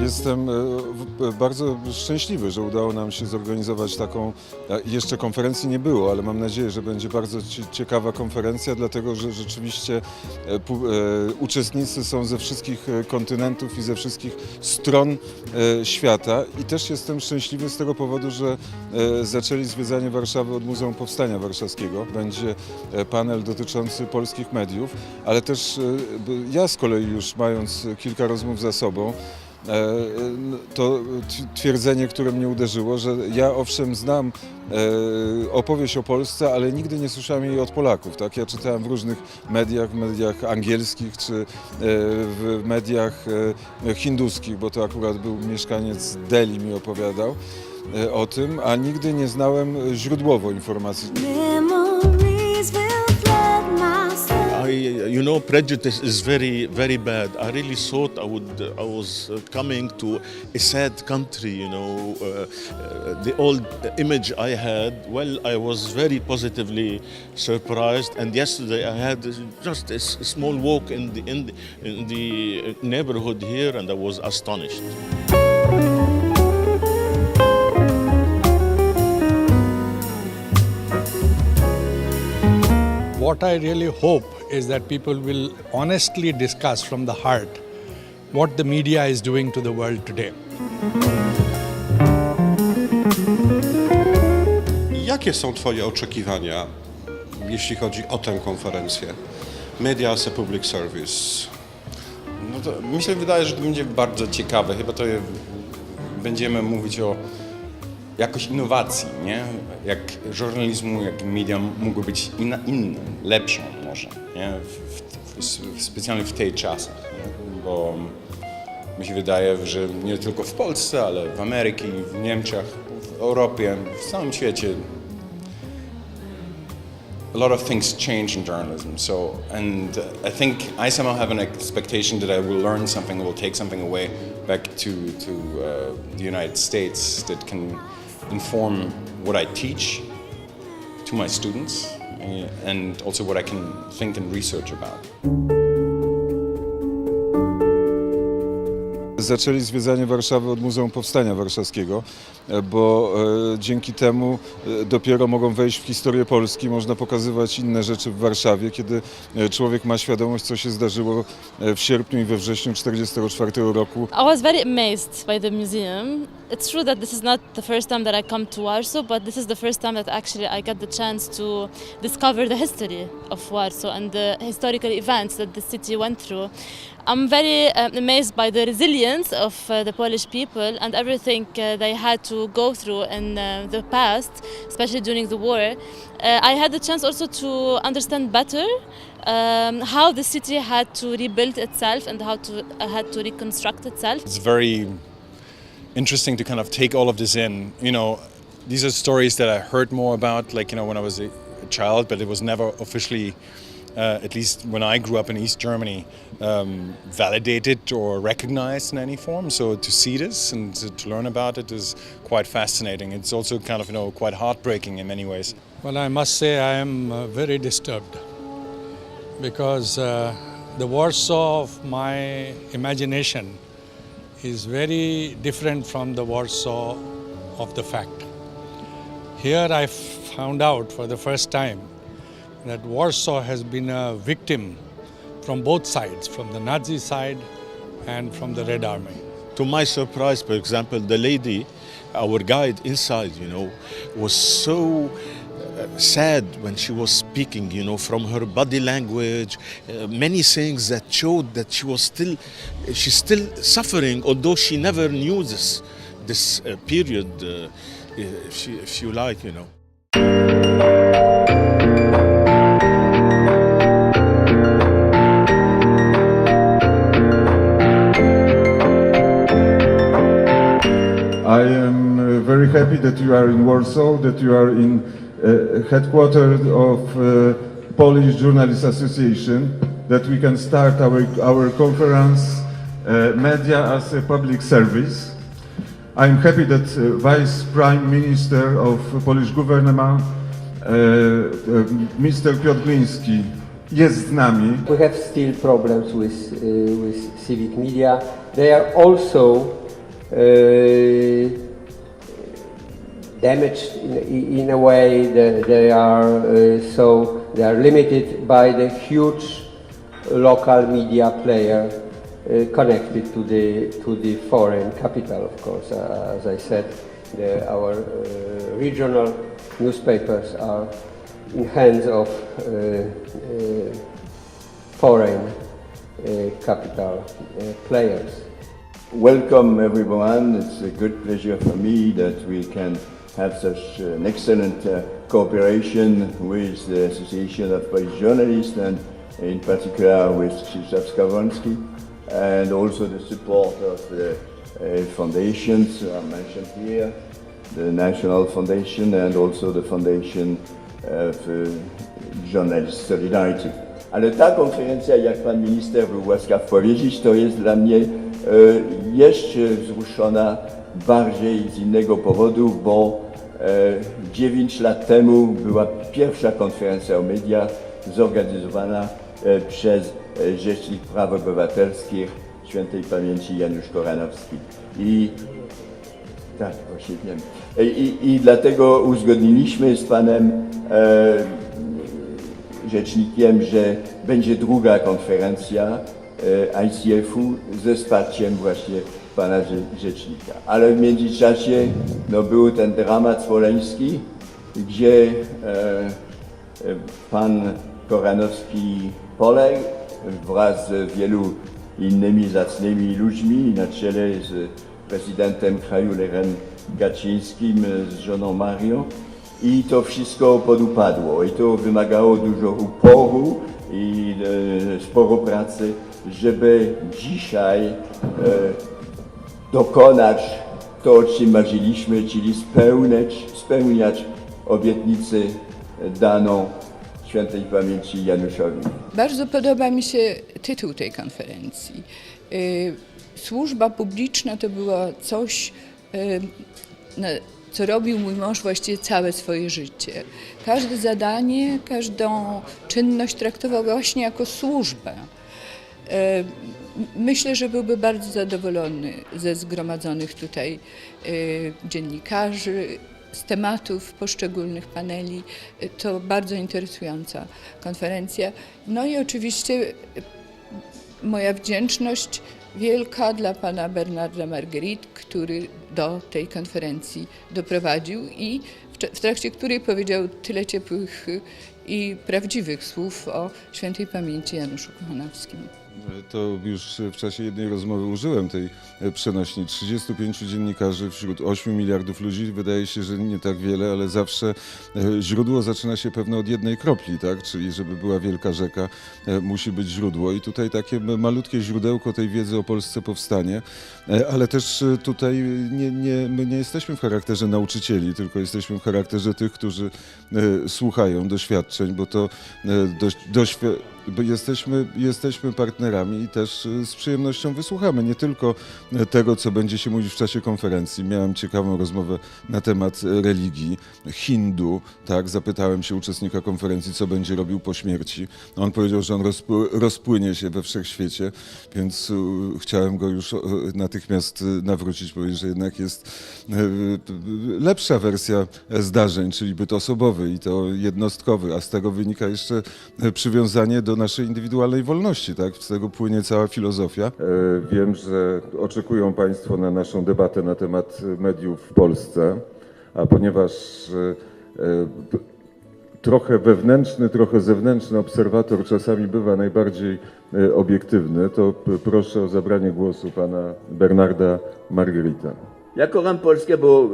Jestem bardzo szczęśliwy, że udało nam się zorganizować taką, jeszcze konferencji nie było, ale mam nadzieję, że będzie bardzo ciekawa konferencja, dlatego że rzeczywiście uczestnicy są ze wszystkich kontynentów i ze wszystkich stron świata i też jestem szczęśliwy z tego powodu, że zaczęli zwiedzanie Warszawy od Muzeum Powstania Warszawskiego. Będzie panel dotyczący polskich mediów, ale też ja z kolei już mając kilka rozmów za sobą, to twierdzenie, które mnie uderzyło, że ja owszem znam opowieść o Polsce, ale nigdy nie słyszałem jej od Polaków. Tak? Ja czytałem w różnych mediach angielskich czy w mediach hinduskich, bo to akurat był mieszkaniec Delhi, mi opowiadał o tym, a nigdy nie znałem źródłowo informacji. Prejudice is very, very bad. I really thought I was coming to a sad country, the old image I had. Well, I was very positively surprised, and yesterday I had just a small walk in the neighborhood here, and I was astonished. What I really hope is that people will honestly discuss from the heart what the media is doing to the world today. Jakie są Twoje oczekiwania, jeśli chodzi o tę konferencję? Media as a Public Service. No to mi się wydaje, że to będzie bardzo ciekawe. Chyba to będziemy mówić o jakoś innowacji, nie? Jak żurnalizmu, jak media mogły być inne, lepszą może, nie? Specjalnie w tej czasach, nie? Bo mi się wydaje, że nie tylko w Polsce, ale w Ameryce, w Niemczech, w Europie, w całym świecie a lot of things change in journalism. And I think I somehow have an expectation that I will learn something, will take something away back to the United States that can inform what I teach to my students and also what I can think and research about. Zaczęli zwiedzanie Warszawy od Muzeum Powstania Warszawskiego, bo dzięki temu dopiero mogą wejść w historię Polski, można pokazywać inne rzeczy w Warszawie, kiedy człowiek ma świadomość, co się zdarzyło w sierpniu i we wrześniu 1944 roku. I was very amazed by the museum. It's true that this is not the first time that I come to Warsaw, but this is the first time that actually I got the chance to discover the history of Warsaw and the historical events that the city went through. I'm very amazed by the resilience of the Polish people and everything they had to go through in the past, especially during the war. I had the chance also to understand better how the city had to rebuild itself and how to had to reconstruct itself. It's very interesting to kind of take all of this in. These are stories that I heard more about, when I was a child, but it was never officially, at least when I grew up in East Germany, validated or recognized in any form. So to see this and to learn about it is quite fascinating. It's also kind of, quite heartbreaking in many ways. Well, I must say I am very disturbed because the Warsaw of my imagination is very different from the Warsaw of the fact. Here I found out for the first time that Warsaw has been a victim from both sides, from the Nazi side and from the Red Army. To my surprise, for example, the lady, our guide inside, was so sad when she was speaking, from her body language, many things that showed that she's still suffering, although she never knew this period, if you like, I am very happy that you are in Warsaw, that you are in headquarters of Polish Journalists Association, that we can start our conference, Media as a Public Service. I'm happy that Vice Prime Minister of Polish government, Mr. Piotr Gliński, jest z nami. We have still problems with civic media. They are also damaged in a way that they are limited by the huge local media player connected to the foreign capital, of course. As I said, our regional newspapers are in hands of foreign capital players. Welcome everyone. It's a good pleasure for me that we can have such an excellent cooperation with the Association of Polish Journalists and in particular with Krzysztof Skowronski, and also the support of the foundations mentioned here, the National Foundation and also the Foundation of Journalists Solidarity. Ale ta konferencja, jak pan minister był łaskaw powiedzieć, to jest dla mnie jeszcze wzruszona bardziej z innego powodu, bo 9 lat temu była pierwsza konferencja o mediach zorganizowana przez Rzecznik Praw Obywatelskich świętej pamięci Janusz Koranowski. Tak, właśnie wiem. I dlatego uzgodniliśmy z panem rzecznikiem, że będzie druga konferencja ICF-u ze wsparciem właśnie pana rzecznika. Ale w międzyczasie był ten dramat smoleński, gdzie pan Koranowski poległ wraz z wielu innymi zacnymi ludźmi na czele z prezydentem kraju Lechem Kaczyńskim, z żoną Marią. I to wszystko podupadło i to wymagało dużo uporu i sporo pracy, żeby dzisiaj dokonać to, o czym marzyliśmy, czyli spełniać obietnicę daną świętej pamięci Januszowi. Bardzo podoba mi się tytuł tej konferencji. Służba publiczna to było coś, co robił mój mąż właściwie całe swoje życie. Każde zadanie, każdą czynność traktował właśnie jako służbę. Myślę, że byłby bardzo zadowolony ze zgromadzonych tutaj dziennikarzy, z tematów poszczególnych paneli. To bardzo interesująca konferencja. No i oczywiście moja wdzięczność wielka dla pana Bernarda Marguerite, który do tej konferencji doprowadził i w trakcie której powiedział tyle ciepłych i prawdziwych słów o świętej pamięci Januszu Kochanowskim. To już w czasie jednej rozmowy użyłem tej przenośni. 35 dziennikarzy wśród 8 miliardów ludzi. Wydaje się, że nie tak wiele, ale zawsze źródło zaczyna się pewno od jednej kropli, tak? Czyli żeby była wielka rzeka, musi być źródło. I tutaj takie malutkie źródełko tej wiedzy o Polsce powstanie, ale też tutaj my nie jesteśmy w charakterze nauczycieli, tylko jesteśmy w charakterze tych, którzy słuchają doświadczeń, bo to jesteśmy partnerami i też z przyjemnością wysłuchamy nie tylko tego, co będzie się mówić w czasie konferencji. Miałem ciekawą rozmowę na temat religii, Hindu, tak, zapytałem się uczestnika konferencji, co będzie robił po śmierci. On powiedział, że on rozpłynie się we wszechświecie, więc chciałem go już natychmiast nawrócić, powiedzieć, że jednak jest lepsza wersja zdarzeń, czyli byt osobowy i to jednostkowy, a z tego wynika jeszcze przywiązanie do naszej indywidualnej wolności, tak? Z tego płynie cała filozofia. Wiem, że oczekują Państwo na naszą debatę na temat mediów w Polsce, a ponieważ trochę wewnętrzny, trochę zewnętrzny obserwator czasami bywa najbardziej obiektywny, to proszę o zabranie głosu pana Bernarda Marguerite'a. Ja kocham Polskę, bo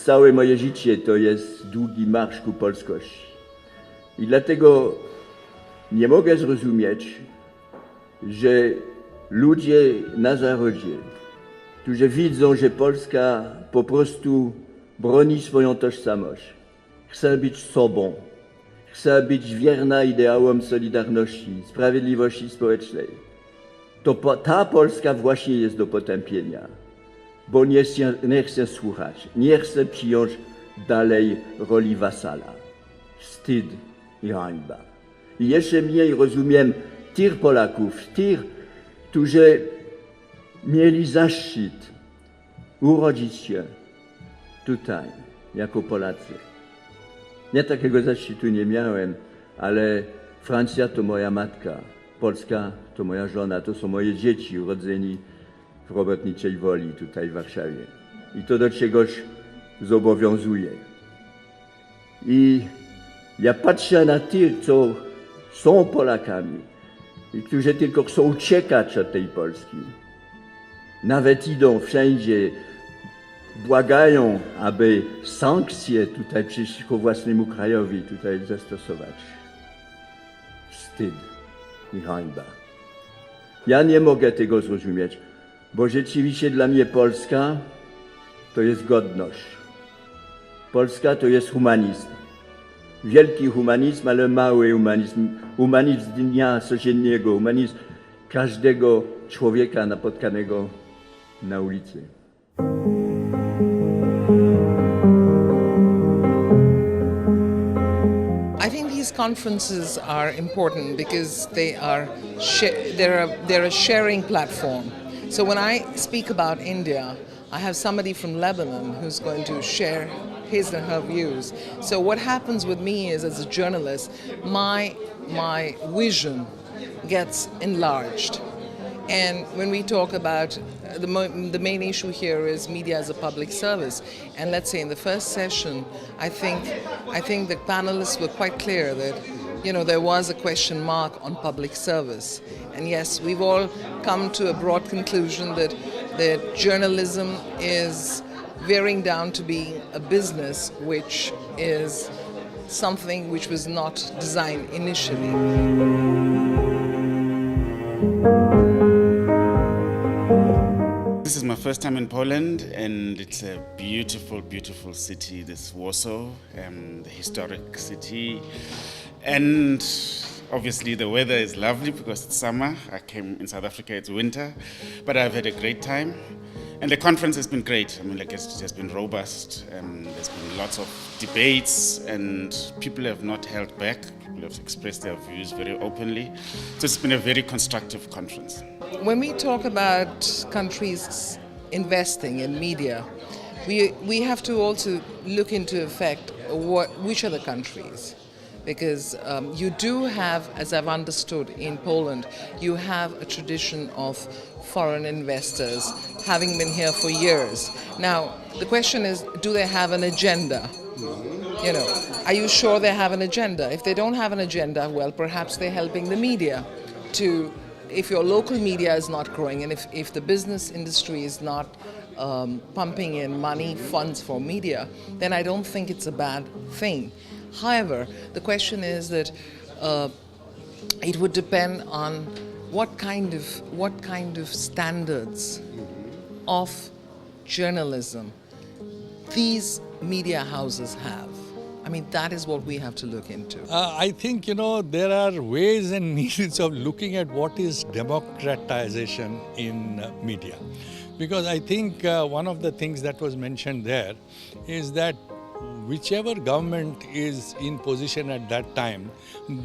całe moje życie to jest długi marsz ku polskości. I dlatego nie mogę zrozumieć, że ludzie na Zachodzie, którzy widzą, że Polska po prostu broni swoją tożsamość, chce być sobą, chce być wierna ideałom solidarności, sprawiedliwości społecznej, to ta Polska właśnie jest do potępienia, bo nie chce słuchać, nie chce przyjąć dalej roli wasala. Wstyd i hańba. I jeszcze mniej rozumiem tych Polaków, tych, którzy mieli zaszczyt urodzić się tutaj, jako Polacy. Ja takiego zaszczytu nie miałem, ale Francja to moja matka, Polska to moja żona, to są moje dzieci urodzeni w robotniczej Woli tutaj w Warszawie. I to do czegoś zobowiązuje. I ja patrzę na tych, co są Polakami i którzy tylko chcą uciekać od tej Polski. Nawet idą wszędzie, błagają, aby sankcje tutaj przeciwko własnemu krajowi tutaj zastosować. Wstyd i hańba. Ja nie mogę tego zrozumieć, bo rzeczywiście dla mnie Polska to jest godność. Polska to jest humanizm. Wielki humanizm, ale mały humanizm. Humanizm dnia codziennego, humanizm każdego człowieka napotkanego na ulicy. I think these conferences are important because they're a sharing platform. So when I speak about India, I have somebody from Lebanon who's going to share his and her views. So what happens with me is, as a journalist, my vision gets enlarged. And when we talk about the main issue here is media as a public service, and let's say in the first session, I think the panelists were quite clear that, you know, there was a question mark on public service. And yes, we've all come to a broad conclusion that journalism is veering down to being a business, which is something which was not designed initially. This is my first time in Poland, and it's a beautiful, beautiful city, this Warsaw, the historic city. And obviously the weather is lovely because it's summer. I came in South Africa, it's winter, but I've had a great time. And the conference has been great. I mean, like, it has been robust. There's been lots of debates, and people have not held back. People have expressed their views very openly. So it's been a very constructive conference. When we talk about countries investing in media, we have to also look into effect which are the countries. Because you do have, as I've understood in Poland, you have a tradition of foreign investors having been here for years. Now, the question is, do they have an agenda? You know, are you sure they have an agenda? If they don't have an agenda, well, perhaps they're helping the media to, if your local media is not growing, and if the business industry is not pumping in money, funds for media, then I don't think it's a bad thing. However, the question is that it would depend on what kind of standards of journalism these media houses have. I mean, that is what we have to look into. I think, you know, there are ways and means of looking at what is democratization in media. Because I think one of the things that was mentioned there is that whichever government is in position at that time,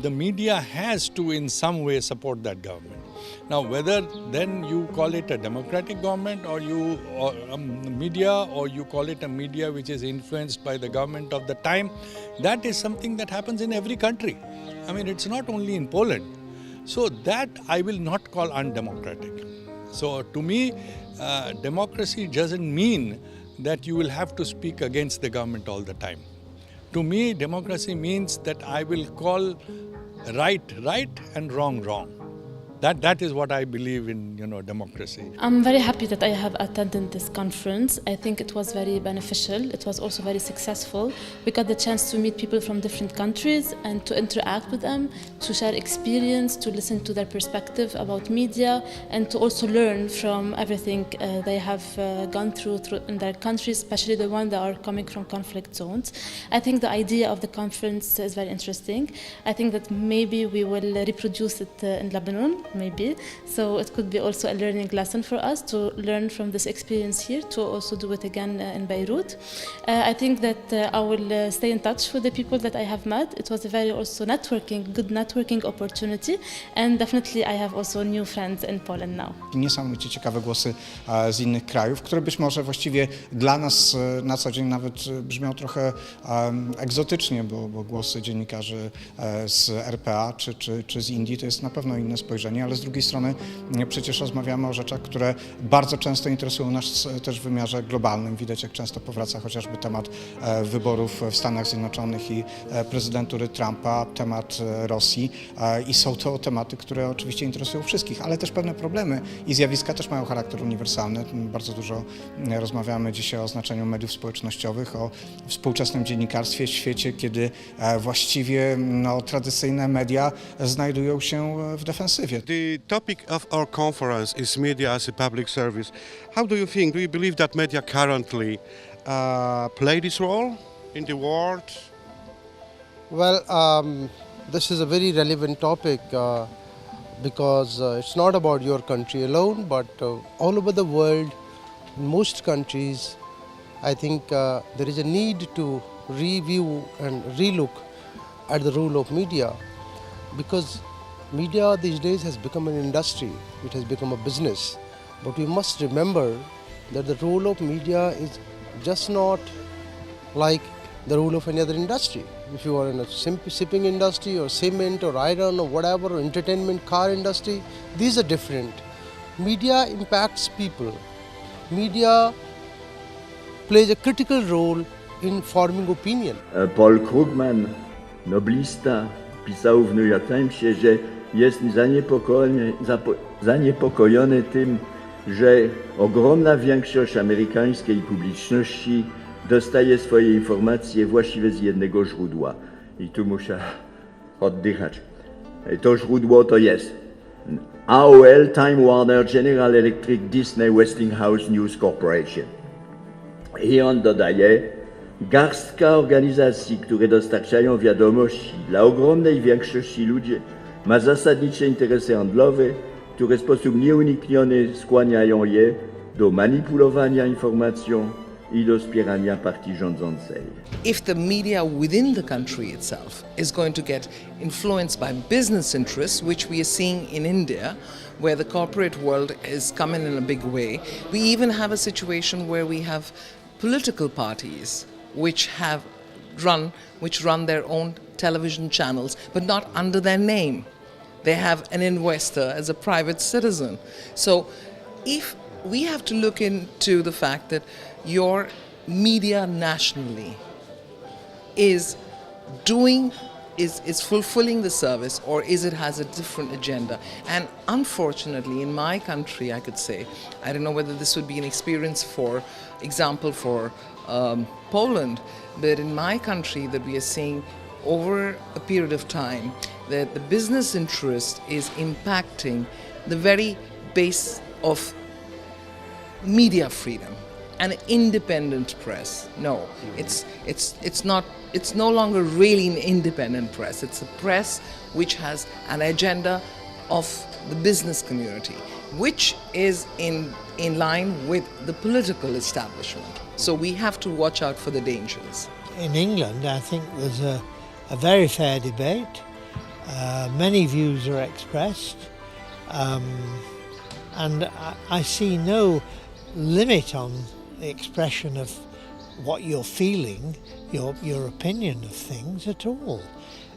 the media has to in some way support that government. Now, whether then you call it a democratic government or media, or you call it a media which is influenced by the government of the time, that is something that happens in every country. I mean, it's not only in Poland. So that I will not call undemocratic. So to me, democracy doesn't mean that you will have to speak against the government all the time. To me, democracy means that I will call right, right and wrong, wrong. That is what I believe in, you know, democracy. I'm very happy that I have attended this conference. I think it was very beneficial. It was also very successful. We got the chance to meet people from different countries and to interact with them, to share experience, to listen to their perspective about media, and to also learn from everything they have gone through in their countries, especially the ones that are coming from conflict zones. I think the idea of the conference is very interesting. I think that maybe we will reproduce it in Lebanon. maybe. So it could be also a learning lesson for us to learn from this experience here, to also do it again in Beirut. I think that I will stay in touch with the people that I have met. It was a very also good networking opportunity, and definitely I have also new friends in Poland now. Niesamowicie ciekawe głosy z innych krajów, które być może właściwie dla nas na co dzień nawet brzmią trochę egzotycznie, bo głosy dziennikarzy z RPA czy z Indii to jest na pewno inne spojrzenie, ale z drugiej strony przecież rozmawiamy o rzeczach, które bardzo często interesują nas też w wymiarze globalnym. Widać, jak często powraca chociażby temat wyborów w Stanach Zjednoczonych i prezydentury Trumpa, temat Rosji i są to tematy, które oczywiście interesują wszystkich, ale też pewne problemy i zjawiska też mają charakter uniwersalny. Bardzo dużo rozmawiamy dzisiaj o znaczeniu mediów społecznościowych, o współczesnym dziennikarstwie w świecie, kiedy właściwie tradycyjne media znajdują się w defensywie. The topic of our conference is media as a public service. How do you think? Do you believe that media currently play this role in the world? Well, this is a very relevant topic because it's not about your country alone, but all over the world, in most countries, I think there is a need to review and relook at the role of media, because media these days has become an industry, it has become a business. But we must remember that the role of media is just not like the role of any other industry. If you are in a shipping industry or cement or iron or whatever, or entertainment, car industry, these are different. Media impacts people. Media plays a critical role in forming opinion. Paul Krugman, noblista, pisał w New York Timesie, że jest zaniepokojony tym, że ogromna większość amerykańskiej publiczności dostaje swoje informacje właściwie z jednego źródła. I tu muszę oddychać. To źródło to jest AOL, Time Warner, General Electric, Disney, Westinghouse News Corporation. I on dodaje, garstka organizacji, które dostarczają wiadomości dla ogromnej większości ludzi, ma zasadnicze interesy handlowe, które w sposób nieunikniony skłaniają je do manipulowania informacją i do wspierania partii rządzącej. If the media within the country itself is going to get influenced by business interests, which we are seeing in India, where the corporate world is coming in a big way, we even have a situation where we have political parties which run their own television channels, but not under their name. They have an investor as a private citizen. So if we have to look into the fact that your media nationally is fulfilling the service, or is it has a different agenda. And unfortunately, in my country, I could say, I don't know whether this would be an experience for example for Poland, but in my country that we are seeing over a period of time that the business interest is impacting the very base of media freedom. An independent press. No, it's not. It's no longer really an independent press. It's a press which has an agenda of the business community, which is in line with the political establishment. So we have to watch out for the dangers. In England, I think there's a very fair debate. Many views are expressed, and I see no limit on the expression of what you're feeling, your opinion of things at all.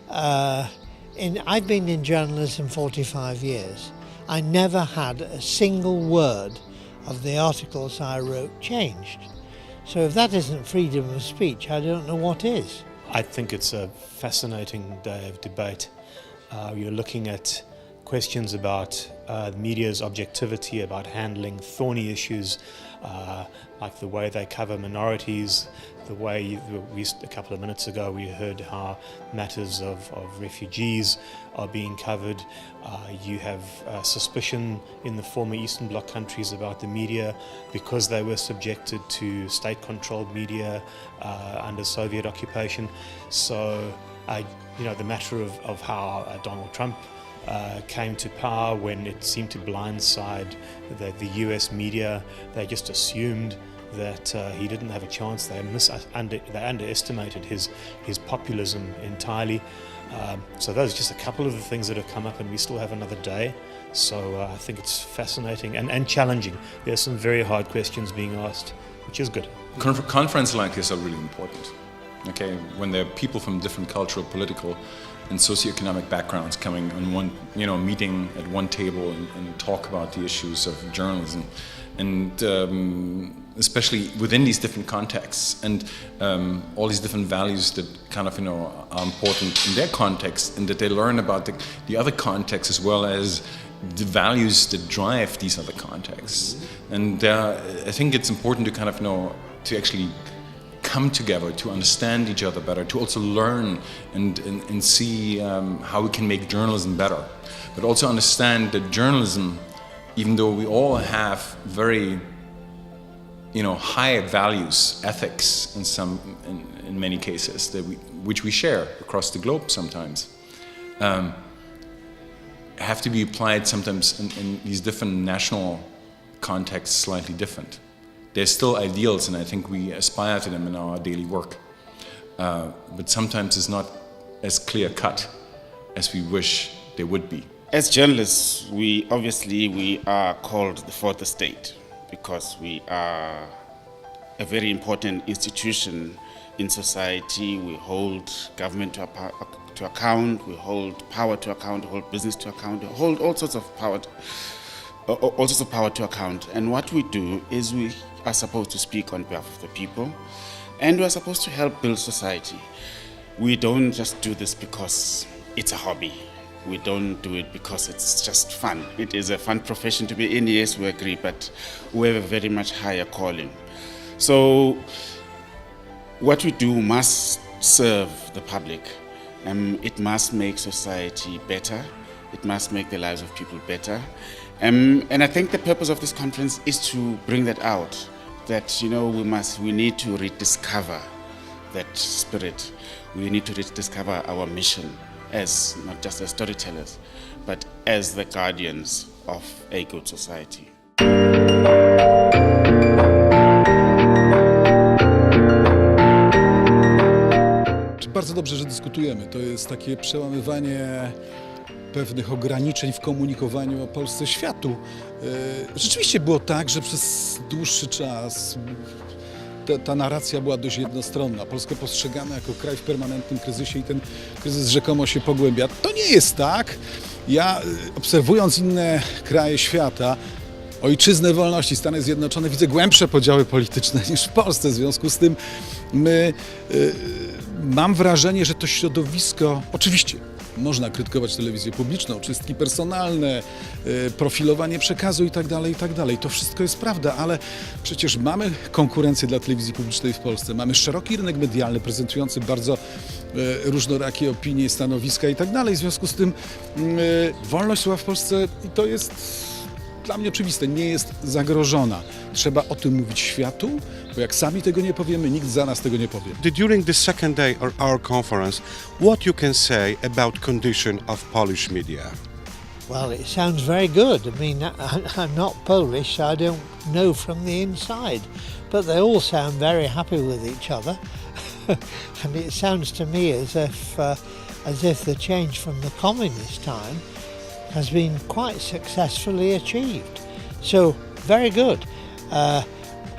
I've been in journalism 45 years. I never had a single word of the articles I wrote changed. So if that isn't freedom of speech, I don't know what is. I think it's a fascinating day of debate. You're looking at questions about the media's objectivity, about handling thorny issues, like the way they cover minorities, the way a couple of minutes ago we heard how matters of refugees are being covered. You have suspicion in the former Eastern Bloc countries about the media because they were subjected to state-controlled media under Soviet occupation. So, the matter of how Donald Trump came to power, when it seemed to blindside the US media. They just assumed that he didn't have a chance. They underestimated his populism entirely. So those are just a couple of the things that have come up, and we still have another day. So I think it's fascinating and challenging. There's some very hard questions being asked, which is good. Conferences like this are really important. Okay, when there are people from different cultural, political, and socioeconomic backgrounds coming on one, meeting at one table and talk about the issues of journalism, and especially within these different contexts and all these different values that kind of are important in their context, and that they learn about the other contexts as well as the values that drive these other contexts. And I think it's important to kind of to actually come together, to understand each other better, to also learn and see how we can make journalism better. But also understand that journalism, even though we all have very high values, ethics in many cases, which we share across the globe sometimes, have to be applied sometimes in these different national contexts slightly different. There's still ideals, and I think we aspire to them in our daily work. But sometimes it's not as clear-cut as we wish they would be. As journalists, we are called the fourth estate, because we are a very important institution in society. We hold government to account, we hold power to account, we hold business to account, we hold all sorts of power to account. And what we do is we are supposed to speak on behalf of the people, and we are supposed to help build society. We don't just do this because it's a hobby. We don't do it because it's just fun. It is a fun profession to be in, yes, we agree, but we have a very much higher calling. So what we do must serve the public. It must make society better. It must make the lives of people better. And I think the purpose of this conference is to bring that out, that we need to rediscover that spirit. We need to rediscover our mission as not just as storytellers, but as the guardians of a good society. Bardzo dobrze, że dyskutujemy. To jest takie przełamywanie pewnych ograniczeń w komunikowaniu o Polsce światu. Rzeczywiście było tak, że przez dłuższy czas ta narracja była dość jednostronna. Polskę postrzegano jako kraj w permanentnym kryzysie i ten kryzys rzekomo się pogłębia. To nie jest tak. Ja, obserwując inne kraje świata, ojczyznę wolności, Stany Zjednoczone, widzę głębsze podziały polityczne niż w Polsce. W związku z tym mam wrażenie, że to środowisko, oczywiście można krytykować telewizję publiczną, czystki personalne, profilowanie przekazu itd. To wszystko jest prawda, ale przecież mamy konkurencję dla telewizji publicznej w Polsce. Mamy szeroki rynek medialny prezentujący bardzo różnorakie opinie, stanowiska itd. W związku z tym wolność słowa w Polsce, i to jest dla mnie oczywiste, nie jest zagrożona. Trzeba o tym mówić światu, bo jak sami tego nie powiemy, nikt za nas tego nie powie. During the second day of our conference, what you can say about condition of Polish media? Well, it sounds very good. I mean, I'm not Polish, so I don't know from the inside, but they all sound very happy with each other. And it sounds to me as if the change from the communist time has been quite successfully achieved. So, very good.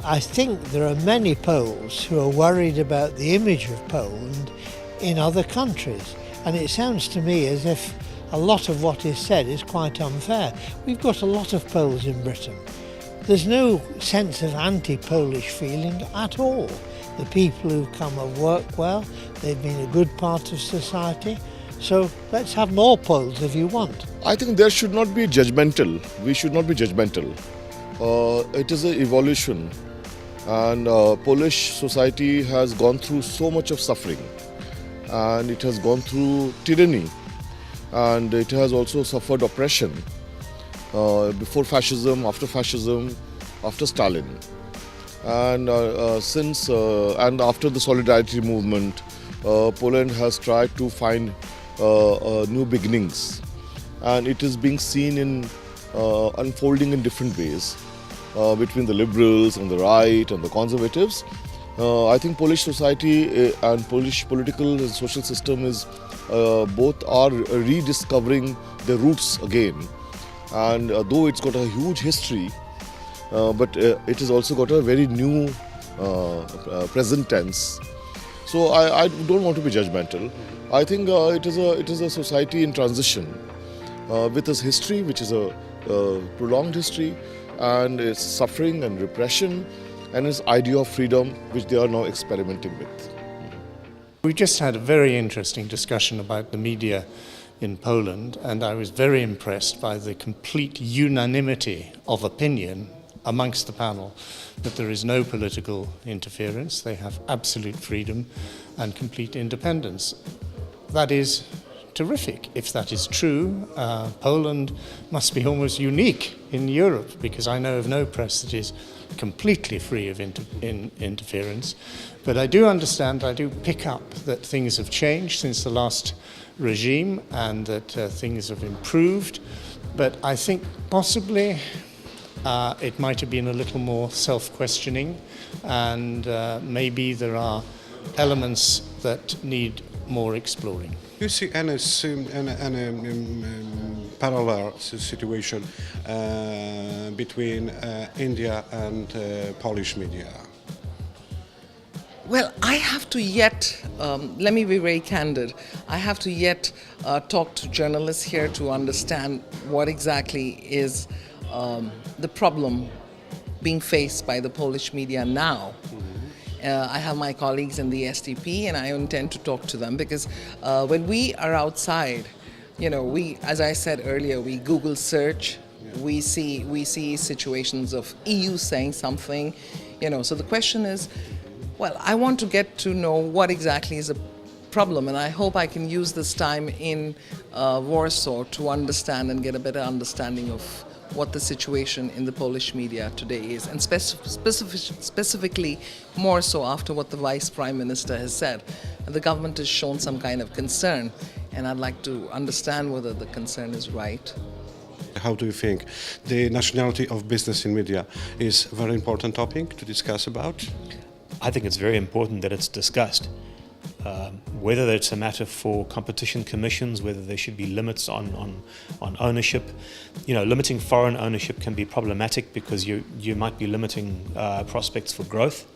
I think there are many Poles who are worried about the image of Poland in other countries. And it sounds to me as if a lot of what is said is quite unfair. We've got a lot of Poles in Britain. There's no sense of anti-Polish feeling at all. The people who come have worked well, they've been a good part of society. So let's have more Poles if you want. I think there should not be judgmental. We should not be judgmental. It is an evolution, and Polish society has gone through so much of suffering, and it has gone through tyranny, and it has also suffered oppression before fascism, after Stalin, and and after the Solidarity movement, Poland has tried to find new beginnings. and it is being seen in unfolding in different ways between the liberals and the right and the conservatives. I think Polish society and Polish political and social system is both are rediscovering their roots again, and though it's got a huge history, but it has also got a very new present tense. So I don't want to be judgmental. I think it is a society in transition with its history, which is a prolonged history, and its suffering and repression, and its idea of freedom, which they are now experimenting with. We just had a very interesting discussion about the media in Poland, and I was very impressed by the complete unanimity of opinion amongst the panel that there is no political interference, they have absolute freedom and complete independence. That is terrific. If that is true, Poland must be almost unique in Europe, because I know of no press that is completely free of interference. But I do understand, I do pick up that things have changed since the last regime and that things have improved. But I think possibly it might have been a little more self-questioning, and maybe there are elements that need more exploring. Do you see any parallel situation between India and Polish media? Well, I have to yet, let me be very candid, I have to yet talk to journalists here to understand what exactly is the problem being faced by the Polish media now. I have my colleagues in the SDP, and I intend to talk to them, because when we are outside, you know, we, as I said earlier, we Google search, we see situations of EU saying something, you know. So the question is, well, I want to get to know what exactly is a problem, and I hope I can use this time in Warsaw to understand and get a better understanding of what the situation in the Polish media today is, and specifically more so after what the Vice Prime Minister has said. The government has shown some kind of concern, and I'd like to understand whether the concern is right. How do you think the nationality of business in media is a very important topic to discuss about? I think it's very important that it's discussed. Whether it's a matter for competition commissions, whether there should be limits on ownership. You know, limiting foreign ownership can be problematic because you might be limiting prospects for growth,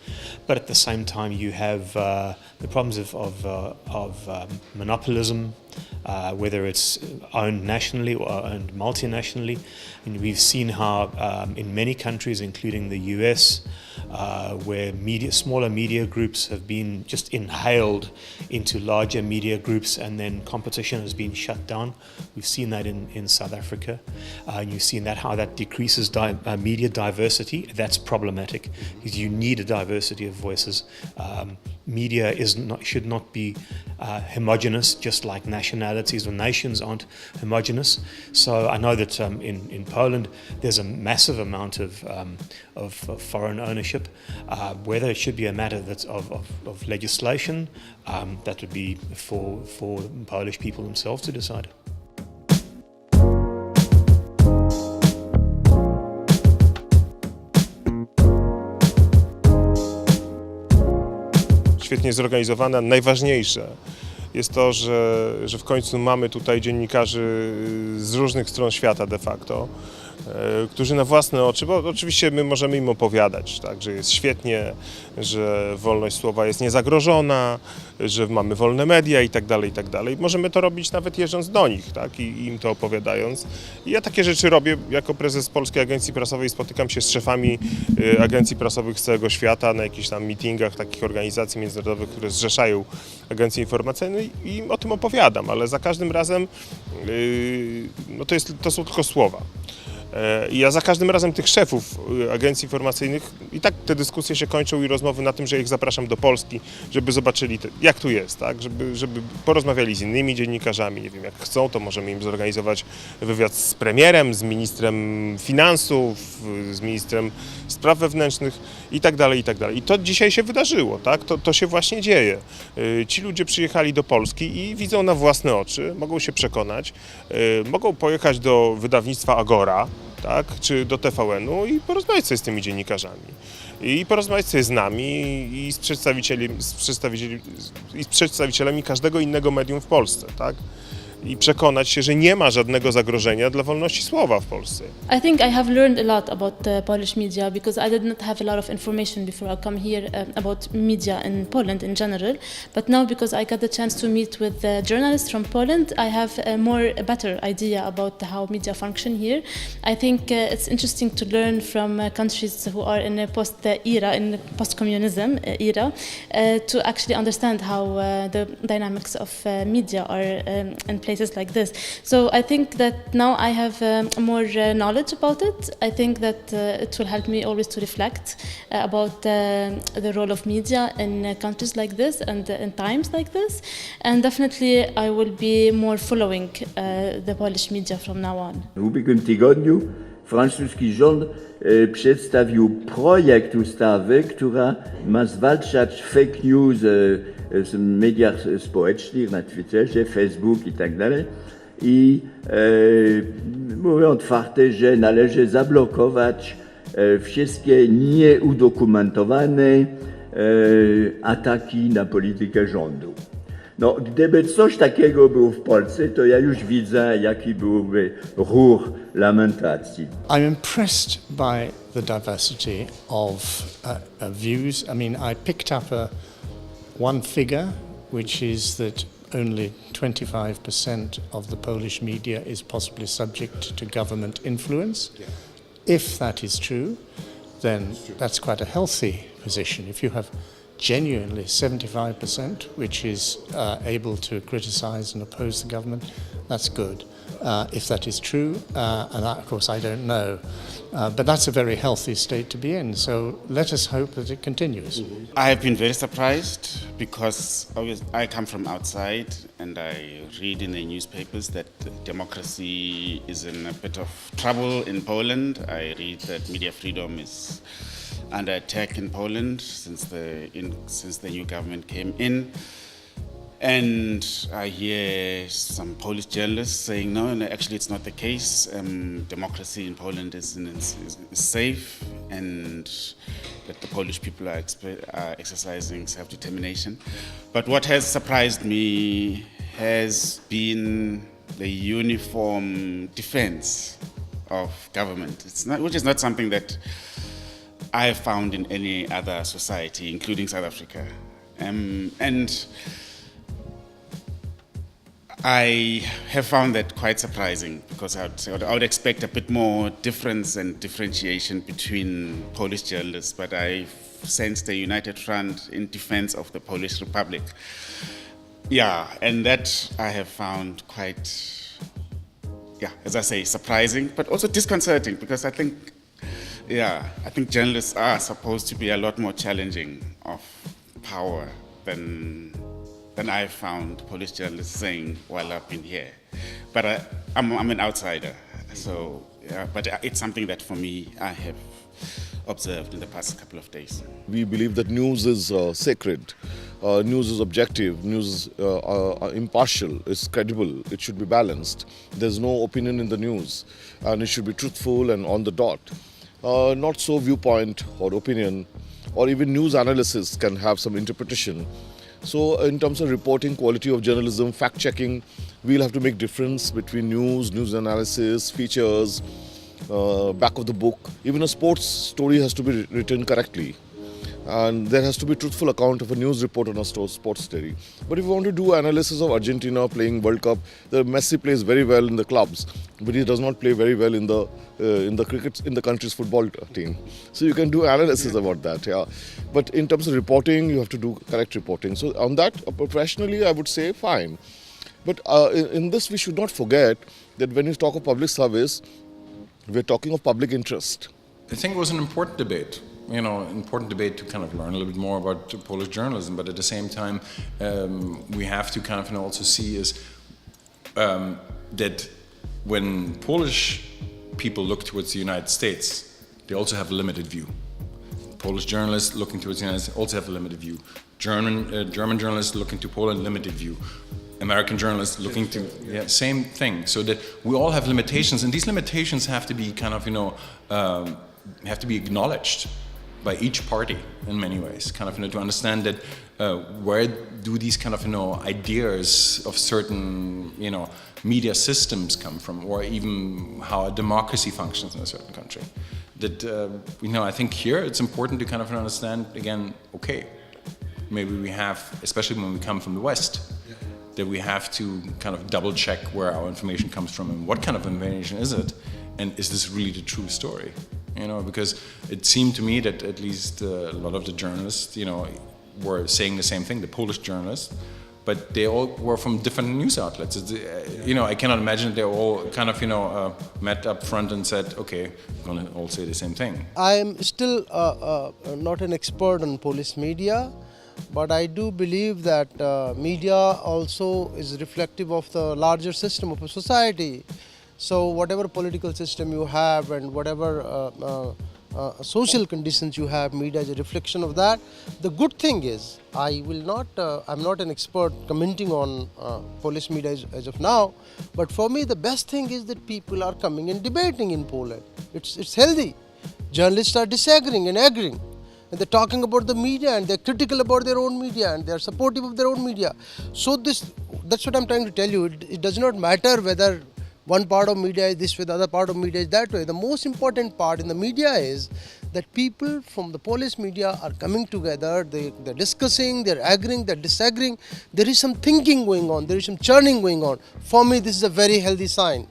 but at the same time you have the problems of monopolism, whether it's owned nationally or owned multinationally. And we've seen how in many countries, including the US, where smaller media groups have been just inhaled into larger media groups, and then competition has been shut down. We've seen that in South Africa. And you've seen that how that decreases media diversity. That's problematic, because you need a diversity of voices. Media should not be homogenous, just like nationalities or nations aren't homogenous. So I know that in Poland there's a massive amount of foreign ownership. Whether it should be a matter that's of legislation, that would be for Polish people themselves to decide. Świetnie zorganizowana. Najważniejsze jest to, że w końcu mamy tutaj dziennikarzy z różnych stron świata de facto, którzy na własne oczy, bo oczywiście my możemy im opowiadać, tak, że jest świetnie, że wolność słowa jest niezagrożona, że mamy wolne media i tak dalej, i tak dalej. Możemy to robić nawet jeżdżąc do nich, tak, i im to opowiadając. I ja takie rzeczy robię jako prezes Polskiej Agencji Prasowej, spotykam się z szefami agencji prasowych z całego świata na jakichś tam meetingach takich organizacji międzynarodowych, które zrzeszają agencje informacyjne, i im o tym opowiadam, ale za każdym razem no to są tylko słowa. I ja za każdym razem tych szefów agencji informacyjnych, i tak te dyskusje się kończą i rozmowy na tym, że ich zapraszam do Polski, żeby zobaczyli jak tu jest, tak? Żeby porozmawiali z innymi dziennikarzami, nie wiem, jak chcą, to możemy im zorganizować wywiad z premierem, z ministrem finansów, z ministrem spraw wewnętrznych i tak dalej, i tak dalej. I to dzisiaj się wydarzyło, tak? To się właśnie dzieje. Ci ludzie przyjechali do Polski i widzą na własne oczy, mogą się przekonać, mogą pojechać do wydawnictwa Agora, tak? Czy do TVN-u i porozmawiać sobie z tymi dziennikarzami. I porozmawiać sobie z nami i z przedstawicielami każdego innego medium w Polsce, tak? I przekonać się, że nie ma żadnego zagrożenia dla wolności słowa w Polsce. I think I have learned a lot about Polish media because I did not have a lot of information before I come here about media in Poland in general. But now because I got the chance to meet with the journalists from Poland, I have a better idea about how media function here. I think it's interesting to learn from countries who are in a post-communism era, to actually understand how the dynamics of media are in places like this. So I think that now I have more knowledge about it. I think that it will help me always to reflect about the role of media in countries like this and in times like this. And definitely I will be more following the Polish media from now on. W ubiegłym tygodniu francuski rząd przedstawił projekt ustawy, która ma zwalczać fake news w mediach społecznych, na Twitterze, Facebook i tak dalej. I mówią otwarte, że należy zablokować wszystkie nieudokumentowane ataki na politykę rządu. No, gdyby coś takiego było w Polsce, to ja już widzę, jaki byłby ruch lamentacji. I'm impressed by the diversity of views. I mean, I picked up one figure, which is that only 25% of the Polish media is possibly subject to government influence. If that is true, then that's quite a healthy position. If you have genuinely 75%, which is able to criticize and oppose the government, that's good. If that is true, and that, of course, I don't know, but that's a very healthy state to be in. So let us hope that it continues. I have been very surprised because I come from outside and I read in the newspapers that democracy is in a bit of trouble in Poland. I read that media freedom is under attack in Poland since the new government came in. And I hear some Polish journalists saying, no, actually it's not the case. Democracy in Poland is safe, and that the Polish people are exercising self-determination. But what has surprised me has been the uniform defense of government, which is not something that I have found in any other society, including South Africa. And I have found that quite surprising because I would expect a bit more difference and differentiation between Polish journalists, but I sensed a united front in defense of the Polish Republic. Yeah, and that I have found quite, as I say, surprising, but also disconcerting because I think journalists are supposed to be a lot more challenging of power than I've found Polish journalists saying while I've been here. But I'm an outsider, so but it's something that for me I have observed in the past couple of days. We believe that news is sacred, news is objective, news is impartial, it's credible, it should be balanced. There's no opinion in the news, and it should be truthful and on the dot. Not so viewpoint or opinion, or even news analysis can have some interpretation. So in terms of reporting, quality of journalism, fact-checking, we'll have to make difference between news analysis, features, back of the book. Even a sports story has to be written correctly. And there has to be a truthful account of a news report on a sports story. But if you want to do analysis of Argentina playing World Cup, Messi plays very well in the clubs, but he does not play very well in the cricket, in the country's football team. So you can do analysis about that, yeah. But in terms of reporting, you have to do correct reporting. So on that, professionally, I would say fine. But in this, we should not forget that when you talk of public service, we're talking of public interest. I think it was an important debate. Important debate to kind of learn a little bit more about Polish journalism, but at the same time, we have to kind of also see is that when Polish people look towards the United States, they also have a limited view. Polish journalists looking towards the United States also have a limited view. German journalists looking to Poland, limited view. American journalists looking to, same thing. So that we all have limitations, and these limitations have to be kind of, have to be acknowledged by each party in many ways, kind of, to understand that where do these kind of, ideas of certain, media systems come from, or even how a democracy functions in a certain country. That, I think here it's important to kind of understand, again, okay, maybe we have, especially when we come from the West, that we have to kind of double check where our information comes from and what kind of information is it, and is this really the true story? Because it seemed to me that at least a lot of the journalists, were saying the same thing, the Polish journalists, but they all were from different news outlets. I cannot imagine they all kind of, met up front and said, okay, we're going to all say the same thing. I am still not an expert on Polish media, but I do believe that media also is reflective of the larger system of a society. So whatever political system you have and whatever social conditions you have, media is a reflection of that. The good thing is, I'm not an expert commenting on Polish media as of now, but for me the best thing is that people are coming and debating in Poland. It's healthy. Journalists are disagreeing and agreeing. And they're talking about the media, and they're critical about their own media, and they're supportive of their own media. So that's what I'm trying to tell you. It does not matter whether one part of media is this way, the other part of media is that way. The most important part in the media is that people from the Polish media are coming together, they're discussing, they're agreeing, they're disagreeing. There is some thinking going on, there is some churning going on. For me, this is a very healthy sign,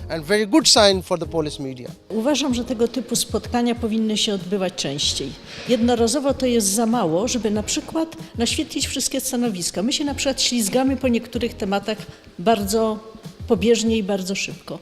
and very good sign for the Polish media. Uważam, że tego typu spotkania powinny się odbywać częściej. Jednorazowo to jest za mało, żeby na przykład naświetlić wszystkie stanowiska. My się na przykład ślizgamy po niektórych tematach bardzo pobieżnie i bardzo szybko.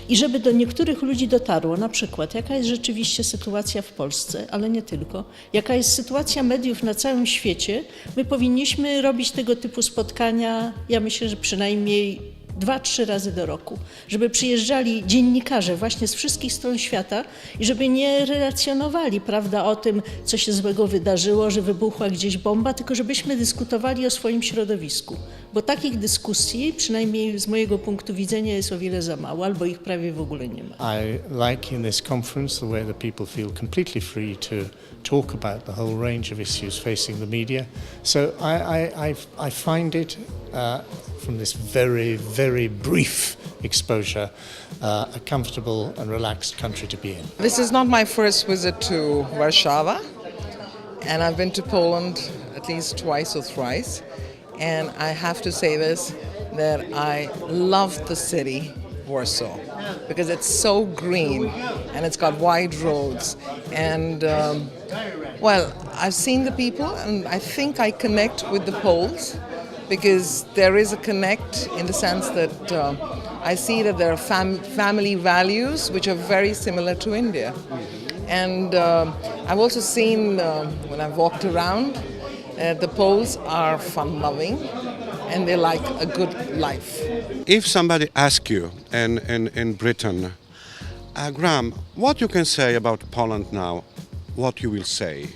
I żeby do niektórych ludzi dotarło, na przykład jaka jest rzeczywiście sytuacja w Polsce, ale nie tylko, jaka jest sytuacja mediów na całym świecie, my powinniśmy robić tego typu spotkania, ja myślę, że przynajmniej 2-3 razy do roku, żeby przyjeżdżali dziennikarze właśnie z wszystkich stron świata i żeby nie relacjonowali, prawda, o tym, co się złego wydarzyło, że wybuchła gdzieś bomba, tylko żebyśmy dyskutowali o swoim środowisku. Bo takich dyskusji, przynajmniej z mojego punktu widzenia, jest o wiele za mało, albo ich prawie w ogóle nie ma. I like in this conference the way that people feel completely free to talk about the whole range of issues facing the media. So I find it from this very, very brief exposure a comfortable and relaxed country to be in. This is not my first visit to Warszawa, and I've been to Poland at least twice or thrice, and I have to say this, that I love the city, Warsaw, because it's so green and it's got wide roads, and I've seen the people and I think I connect with the Poles, because there is a connect in the sense that I see that there are family values which are very similar to India. And I've also seen, when I've walked around, the Poles are fun-loving and they like a good life. If somebody asks you in Britain, Graham, what you can say about Poland now, what you will say?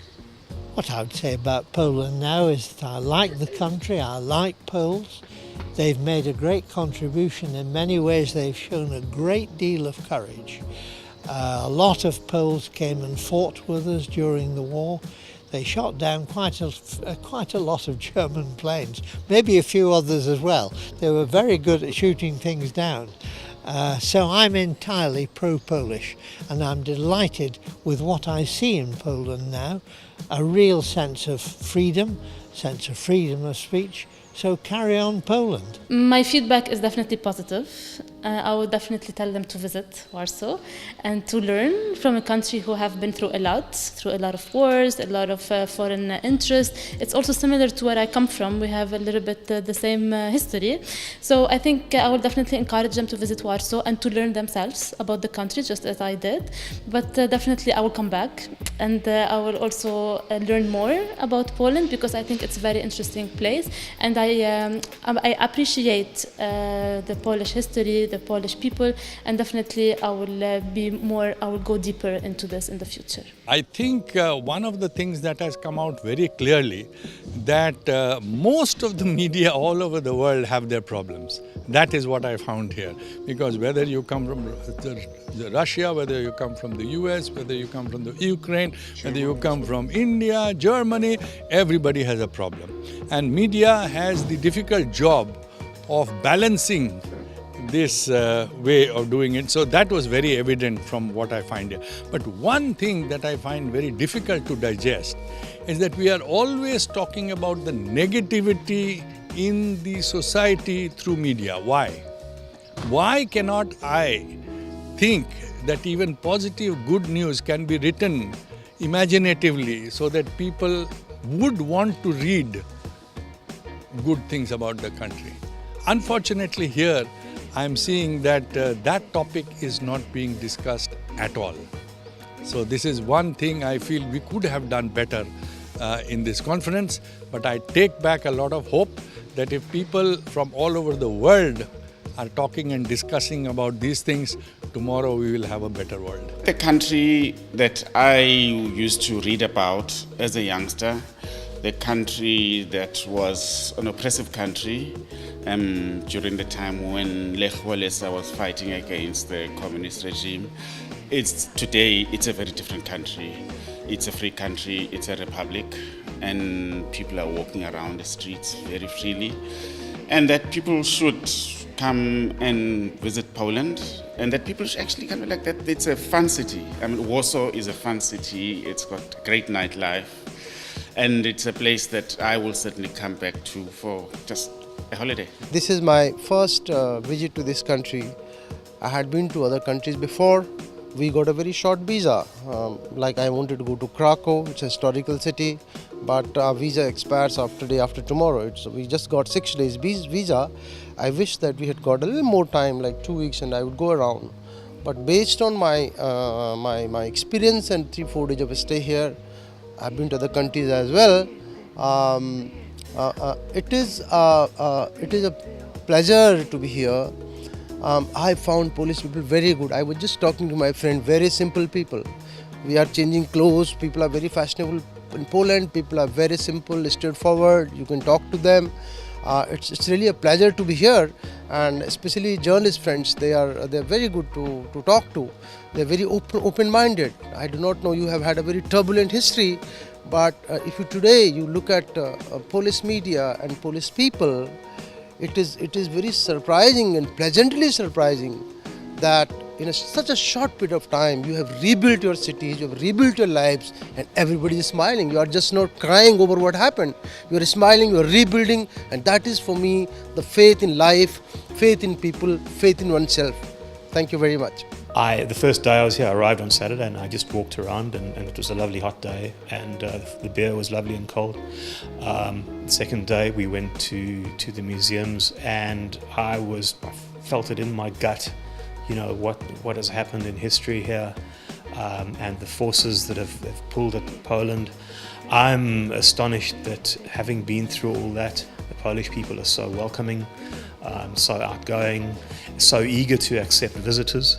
What I would say about Poland now is that I like the country, I like Poles. They've made a great contribution. In many ways they've shown a great deal of courage. A lot of Poles came and fought with us during the war. They shot down quite a lot of German planes, maybe a few others as well. They were very good at shooting things down. So I'm entirely pro-Polish, and I'm delighted with what I see in Poland now, a real sense of freedom of speech. So carry on, Poland. My feedback is definitely positive. I would definitely tell them to visit Warsaw and to learn from a country who have been through a lot of wars, a lot of foreign interest. It's also similar to where I come from. We have a little bit the same history. So I think I would definitely encourage them to visit Warsaw and to learn themselves about the country, just as I did. But definitely I will come back and I will also learn more about Poland, because I think it's a very interesting place, and I I appreciate the Polish history, the Polish people, and definitely I will go deeper into this in the future. I think one of the things that has come out very clearly that most of the media all over the world have their problems. That is what I found here. Because whether you come from Russia, whether you come from the US, whether you come from the Ukraine, whether you come from India, Germany, everybody has a problem. And media has the difficult job of balancing this way of doing it. So that was very evident from what I find here. But one thing that I find very difficult to digest is that we are always talking about the negativity in the society through media. Why? Why cannot I think that even positive good news can be written imaginatively so that people would want to read good things about the country? Unfortunately here, I'm seeing that that topic is not being discussed at all. So this is one thing I feel we could have done better in this conference, but I take back a lot of hope that if people from all over the world are talking and discussing about these things, tomorrow we will have a better world. The country that I used to read about as a youngster, the country that was an oppressive country during the time when Lech Walesa was fighting against the communist regime. Today it's a very different country. It's a free country, it's a republic, and people are walking around the streets very freely. And that people should come and visit Poland, and that people should actually come like that. It's a fun city. I mean, Warsaw is a fun city. It's got great nightlife. And it's a place that I will certainly come back to for just a holiday. This is my first visit to this country. I had been to other countries before. We got a very short visa. Like I wanted to go to Krakow, which is a historical city, but our visa expires day after tomorrow. We just got 6 days visa. I wish that we had got a little more time, like 2 weeks, and I would go around. But based on my my experience and 3-4 days of stay here, I've been to other countries as well. It is a pleasure to be here. I found Polish people very good. I was just talking to my friend, very simple people. We are changing clothes, people are very fashionable in Poland, people are very simple, straightforward, you can talk to them. It's really a pleasure to be here, and especially journalist friends, they're very good to talk to. They're very open-minded. I do not know, you have had a very turbulent history, but if you today you look at Polish media and Polish people, it is very surprising and pleasantly surprising that in such a short period of time you have rebuilt your cities, you have rebuilt your lives, and everybody is smiling. You are just not crying over what happened. You are smiling, you are rebuilding, and that is for me the faith in life, faith in people, faith in oneself. Thank you very much. The first day I was here, I arrived on Saturday and I just walked around and it was a lovely hot day and the beer was lovely and cold. The second day we went to the museums and I felt it in my gut, you know, what has happened in history here and the forces that have pulled at Poland. I'm astonished that having been through all that, the Polish people are so welcoming, so outgoing, so eager to accept visitors.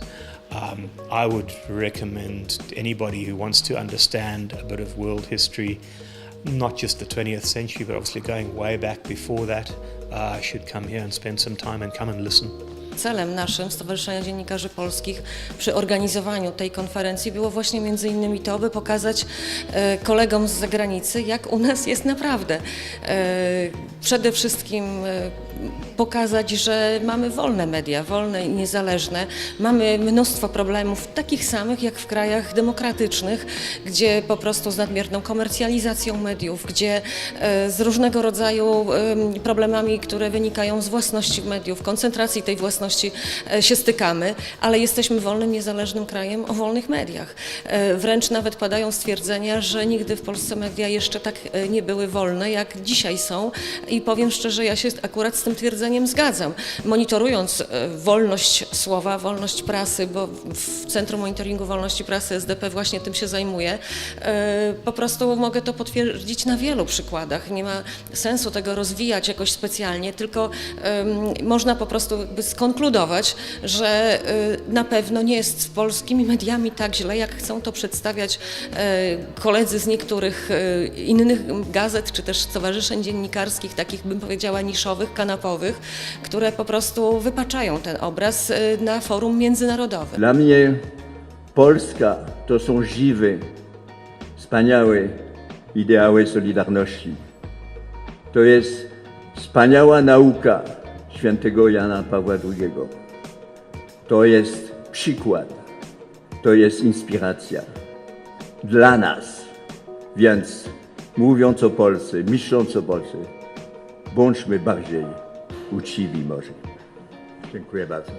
I would recommend anybody who wants to understand a bit of world history, not just the 20th century, but obviously going way back before that, should come here and spend some time and come and listen. Celem naszym, Stowarzyszenia Dziennikarzy Polskich, przy organizowaniu tej konferencji było właśnie między innymi to, by pokazać kolegom z zagranicy, jak u nas jest naprawdę. Przede wszystkim pokazać, że mamy wolne media, wolne i niezależne. Mamy mnóstwo problemów takich samych jak w krajach demokratycznych, gdzie po prostu z nadmierną komercjalizacją mediów, gdzie z różnego rodzaju problemami, które wynikają z własności mediów, koncentracji tej własności Solidarności się stykamy, ale jesteśmy wolnym, niezależnym krajem o wolnych mediach. Wręcz nawet padają stwierdzenia, że nigdy w Polsce media jeszcze tak nie były wolne, jak dzisiaj są i powiem szczerze, ja się akurat z tym twierdzeniem zgadzam. Monitorując wolność słowa, wolność prasy, bo w Centrum Monitoringu Wolności Prasy SDP właśnie tym się zajmuje, po prostu mogę to potwierdzić na wielu przykładach. Nie ma sensu tego rozwijać jakoś specjalnie, tylko można po prostu skonkludować, że na pewno nie jest z polskimi mediami tak źle, jak chcą to przedstawiać koledzy z niektórych innych gazet, czy też stowarzyszeń dziennikarskich, takich bym powiedziała niszowych, kanapowych, które po prostu wypaczają ten obraz na forum międzynarodowym. Dla mnie Polska to są żywe, wspaniałe ideały Solidarności. To jest wspaniała nauka świętego Jana Pawła II. To jest przykład, to jest inspiracja dla nas. Więc mówiąc o Polsce, myśląc o Polsce, bądźmy bardziej uczciwi może. Dziękuję bardzo.